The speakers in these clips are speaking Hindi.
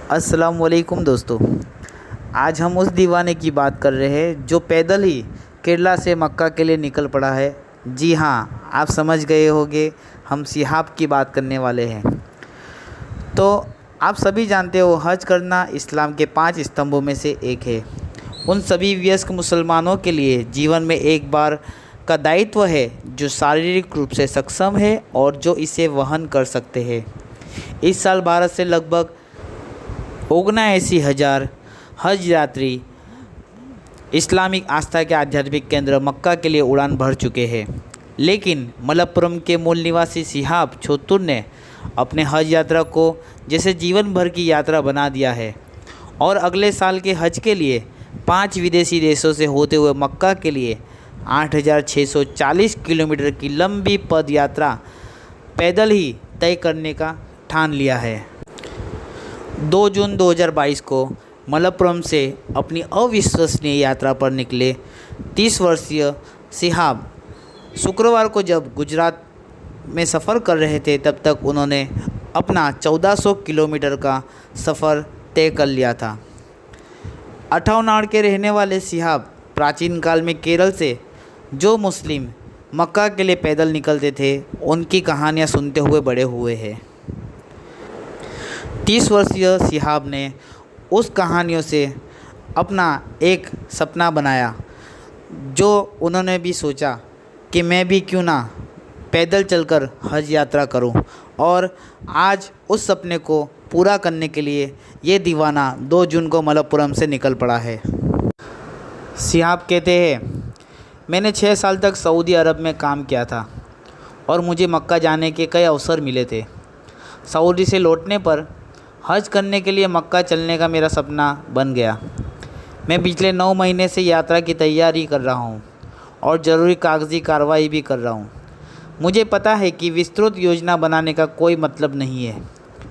अस्सलाम वालेकुम दोस्तों। आज हम उस दीवाने की बात कर रहे हैं जो पैदल ही केरला से मक्का के लिए निकल पड़ा है। जी हाँ, आप समझ गए होंगे, हम सिहाब की बात करने वाले हैं। तो आप सभी जानते हो, हज करना इस्लाम के 5 स्तंभों में से एक है। उन सभी वयस्क मुसलमानों के लिए जीवन में एक बार का दायित्व है जो शारीरिक रूप से सक्षम है और जो इसे वहन कर सकते हैं। इस साल भारत से लगभग 79,000 हज यात्री इस्लामिक आस्था के आध्यात्मिक केंद्र मक्का के लिए उड़ान भर चुके हैं। लेकिन मलप्पुरम के मूल निवासी सिहाब छोतुर ने अपने हज यात्रा को जैसे जीवन भर की यात्रा बना दिया है और अगले साल के हज के लिए 5 विदेशी देशों से होते हुए मक्का के लिए 8,640 किलोमीटर की लंबी पद यात्रा पैदल ही तय करने का ठान लिया है। 2 जून 2022 को मलप्पुरम से अपनी अविश्वसनीय यात्रा पर निकले 30 वर्षीय सिहाब शुक्रवार को जब गुजरात में सफ़र कर रहे थे तब तक उन्होंने अपना 1400 किलोमीटर का सफ़र तय कर लिया था। अठावनाड़ के रहने वाले सिहाब प्राचीन काल में केरल से जो मुस्लिम मक्का के लिए पैदल निकलते थे उनकी कहानियाँ सुनते हुए बड़े हुए हैं। 30 वर्षीय सिहाब ने उस कहानियों से अपना एक सपना बनाया, जो उन्होंने भी सोचा कि मैं भी क्यों ना पैदल चलकर हज यात्रा करूं, और आज उस सपने को पूरा करने के लिए ये दीवाना 2 जून को मलप्पुरम से निकल पड़ा है। सिहाब कहते हैं, मैंने 6 साल तक सऊदी अरब में काम किया था और मुझे मक्का जाने के कई अवसर मिले थे। सऊदी से लौटने पर हज करने के लिए मक्का चलने का मेरा सपना बन गया। मैं पिछले 9 महीने से यात्रा की तैयारी कर रहा हूँ और ज़रूरी कागज़ी कार्रवाई भी कर रहा हूँ। मुझे पता है कि विस्तृत योजना बनाने का कोई मतलब नहीं है,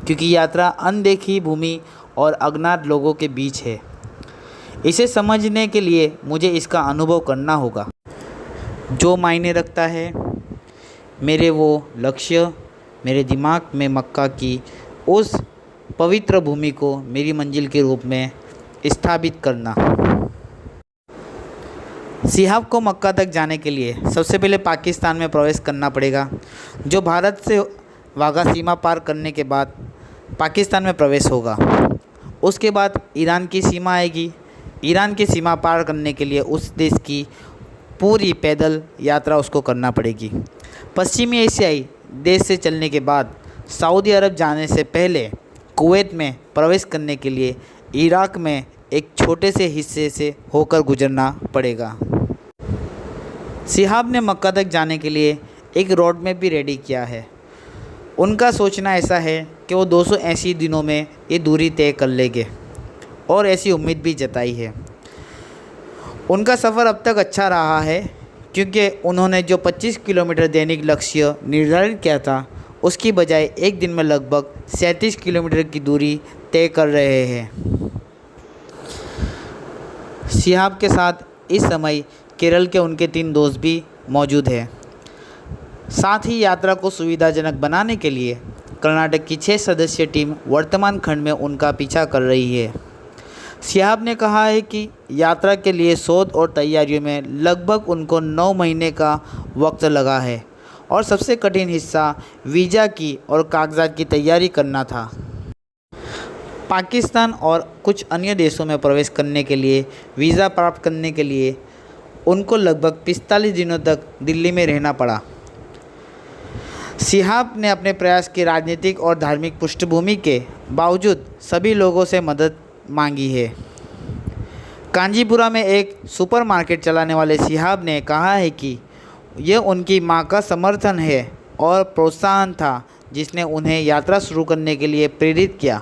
क्योंकि यात्रा अनदेखी भूमि और अज्ञात लोगों के बीच है। इसे समझने के लिए मुझे इसका अनुभव करना होगा। जो मायने रखता है मेरे वो लक्ष्य, मेरे दिमाग में मक्का की उस पवित्र भूमि को मेरी मंजिल के रूप में स्थापित करना। सिहाब को मक्का तक जाने के लिए सबसे पहले पाकिस्तान में प्रवेश करना पड़ेगा, जो भारत से वाघा सीमा पार करने के बाद पाकिस्तान में प्रवेश होगा। उसके बाद ईरान की सीमा आएगी। ईरान की सीमा पार करने के लिए उस देश की पूरी पैदल यात्रा उसको करना पड़ेगी। पश्चिमी एशियाई देश से चलने के बाद सऊदी अरब जाने से पहले कुवैत में प्रवेश करने के लिए इराक में एक छोटे से हिस्से से होकर गुजरना पड़ेगा। सिहाब ने मक्का तक जाने के लिए एक रोड मैप भी रेडी किया है। उनका सोचना ऐसा है कि वो 280 दिनों में ये दूरी तय कर लेंगे और ऐसी उम्मीद भी जताई है। उनका सफ़र अब तक अच्छा रहा है, क्योंकि उन्होंने जो 25 किलोमीटर दैनिक लक्ष्य निर्धारित किया था उसकी बजाय एक दिन में लगभग 37 किलोमीटर की दूरी तय कर रहे हैं। सिहाब के साथ इस समय केरल के उनके 3 दोस्त भी मौजूद हैं। साथ ही यात्रा को सुविधाजनक बनाने के लिए कर्नाटक की 6 सदस्यीय टीम वर्तमान खंड में उनका पीछा कर रही है। सिहाब ने कहा है कि यात्रा के लिए शोध और तैयारियों में लगभग उनको 9 महीने का वक्त लगा है और सबसे कठिन हिस्सा वीज़ा की और कागजात की तैयारी करना था। पाकिस्तान और कुछ अन्य देशों में प्रवेश करने के लिए वीज़ा प्राप्त करने के लिए उनको लगभग 45 दिनों तक दिल्ली में रहना पड़ा। सिहाब ने अपने प्रयास की राजनीतिक और धार्मिक पृष्ठभूमि के बावजूद सभी लोगों से मदद मांगी है। कांजीपुरा में एक सुपरमार्केट चलाने वाले सिहाब ने कहा है कि यह उनकी मां का समर्थन है और प्रोत्साहन था जिसने उन्हें यात्रा शुरू करने के लिए प्रेरित किया,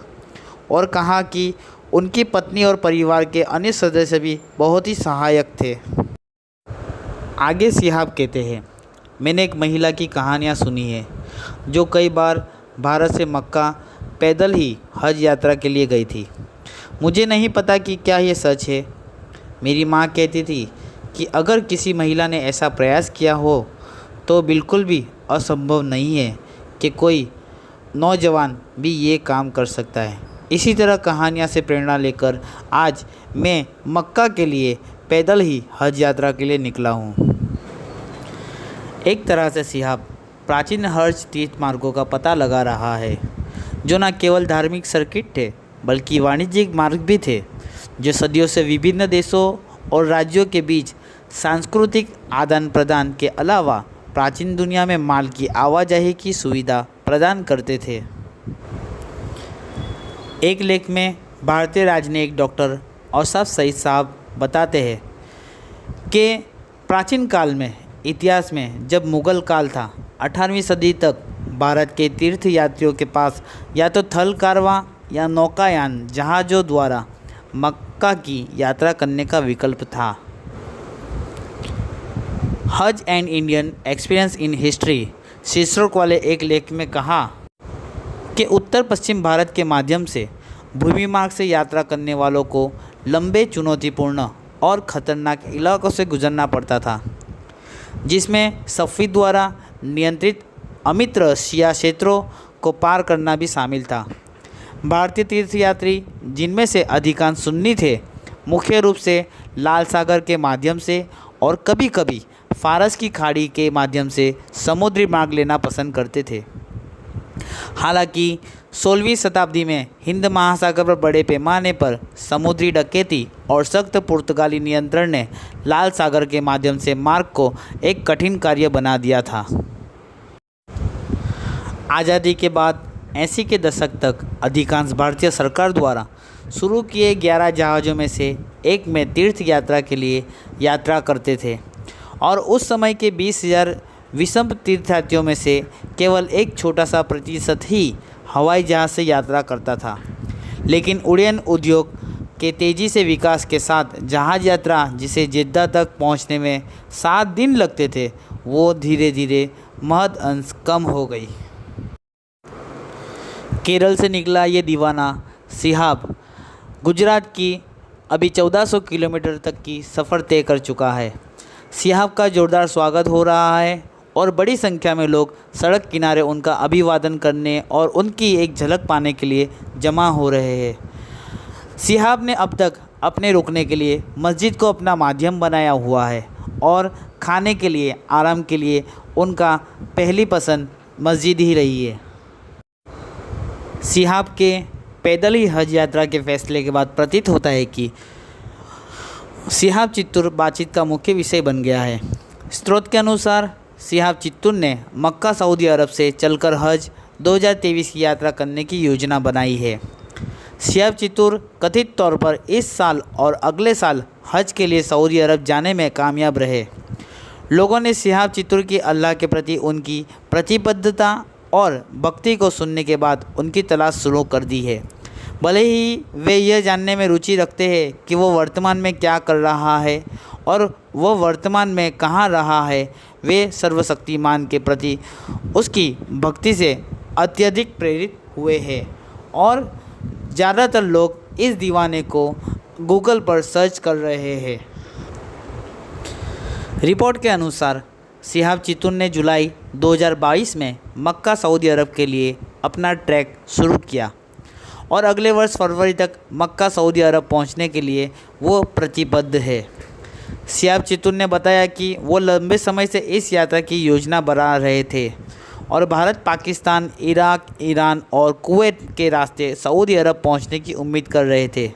और कहा कि उनकी पत्नी और परिवार के अन्य सदस्य भी बहुत ही सहायक थे। आगे सिहाब कहते हैं, मैंने एक महिला की कहानियाँ सुनी है जो कई बार भारत से मक्का पैदल ही हज यात्रा के लिए गई थी। मुझे नहीं पता कि क्या ये सच है। मेरी माँ कहती थी कि अगर किसी महिला ने ऐसा प्रयास किया हो तो बिल्कुल भी असंभव नहीं है कि कोई नौजवान भी ये काम कर सकता है। इसी तरह कहानियाँ से प्रेरणा लेकर आज मैं मक्का के लिए पैदल ही हज यात्रा के लिए निकला हूँ। एक तरह से सिहाब प्राचीन हज तीर्थ मार्गों का पता लगा रहा है, जो न केवल धार्मिक सर्किट थे बल्कि वाणिज्यिक मार्ग भी थे, जो सदियों से विभिन्न देशों और राज्यों के बीच सांस्कृतिक आदान प्रदान के अलावा प्राचीन दुनिया में माल की आवाजाही की सुविधा प्रदान करते थे। एक लेख में भारतीय राजनयिक डॉक्टर औसफ सईद साहब बताते हैं कि प्राचीन काल में इतिहास में जब मुग़ल काल था, 18वीं सदी तक भारत के तीर्थ यात्रियों के पास या तो थल कारवां या नौकायान जहाज़ों द्वारा मक्का की यात्रा करने का विकल्प था। हज and Indian experience in history शीर्षक वाले एक लेख में कहा कि उत्तर पश्चिम भारत के माध्यम से भूमि मार्ग से यात्रा करने वालों को लंबे, चुनौतीपूर्ण और ख़तरनाक इलाकों से गुजरना पड़ता था, जिसमें सफ़ी द्वारा नियंत्रित अमित्र शिया क्षेत्रों को पार करना भी शामिल था। भारतीय तीर्थयात्री, जिनमें से अधिकांश सुन्नी थे, मुख्य रूप से लाल सागर के माध्यम से और कभी कभी फारस की खाड़ी के माध्यम से समुद्री मार्ग लेना पसंद करते थे। हालांकि 16वीं शताब्दी में हिंद महासागर पर बड़े पैमाने पर समुद्री डकैती और सख्त पुर्तगाली नियंत्रण ने लाल सागर के माध्यम से मार्ग को एक कठिन कार्य बना दिया था। आज़ादी के बाद 80 के दशक तक अधिकांश भारतीय सरकार द्वारा शुरू किए 11 जहाज़ों में से एक में तीर्थ यात्रा के लिए यात्रा करते थे और उस समय के 20,000 विषम तीर्थयात्रियों में से केवल एक छोटा सा प्रतिशत ही हवाई जहाज़ से यात्रा करता था। लेकिन उड्डयन उद्योग के तेज़ी से विकास के साथ जहाज़ यात्रा, जिसे जेद्दा तक पहुंचने में 7 दिन लगते थे, वो धीरे धीरे महद अंश कम हो गई। केरल से निकला ये दीवाना सिहाब गुजरात की अभी 1400 किलोमीटर तक की सफ़र तय कर चुका है। सिहाब का जोरदार स्वागत हो रहा है और बड़ी संख्या में लोग सड़क किनारे उनका अभिवादन करने और उनकी एक झलक पाने के लिए जमा हो रहे हैं। सिहाब ने अब तक अपने रुकने के लिए मस्जिद को अपना माध्यम बनाया हुआ है और खाने के लिए, आराम के लिए उनका पहली पसंद मस्जिद ही रही है। सिहाब के पैदल ही हज यात्रा के फैसले के बाद प्रतीत होता है कि सिहाब चित्तूर बातचीत का मुख्य विषय बन गया है। स्रोत के अनुसार सिहाब चित्तूर ने मक्का सऊदी अरब से चलकर हज 2023 की यात्रा करने की योजना बनाई है। सिहाब चित्तूर कथित तौर पर इस साल और अगले साल हज के लिए सऊदी अरब जाने में कामयाब रहे। लोगों ने सिहाब चित्तूर की अल्लाह के प्रति उनकी प्रतिबद्धता और भक्ति को सुनने के बाद उनकी तलाश शुरू कर दी है। भले ही वे यह जानने में रुचि रखते हैं कि वो वर्तमान में क्या कर रहा है और वो वर्तमान में कहाँ रहा है, वे सर्वशक्तिमान के प्रति उसकी भक्ति से अत्यधिक प्रेरित हुए हैं और ज़्यादातर लोग इस दीवाने को गूगल पर सर्च कर रहे हैं। रिपोर्ट के अनुसार सिहाब चित्तूर ने जुलाई 2022 में मक्का सऊदी अरब के लिए अपना ट्रैक शुरू किया और अगले वर्ष फरवरी तक मक्का सऊदी अरब पहुंचने के लिए वो प्रतिबद्ध है। सिहाब चित्तूर ने बताया कि वो लंबे समय से इस यात्रा की योजना बना रहे थे और भारत, पाकिस्तान, इराक, ईरान और कुवैत के रास्ते सऊदी अरब पहुंचने की उम्मीद कर रहे थे।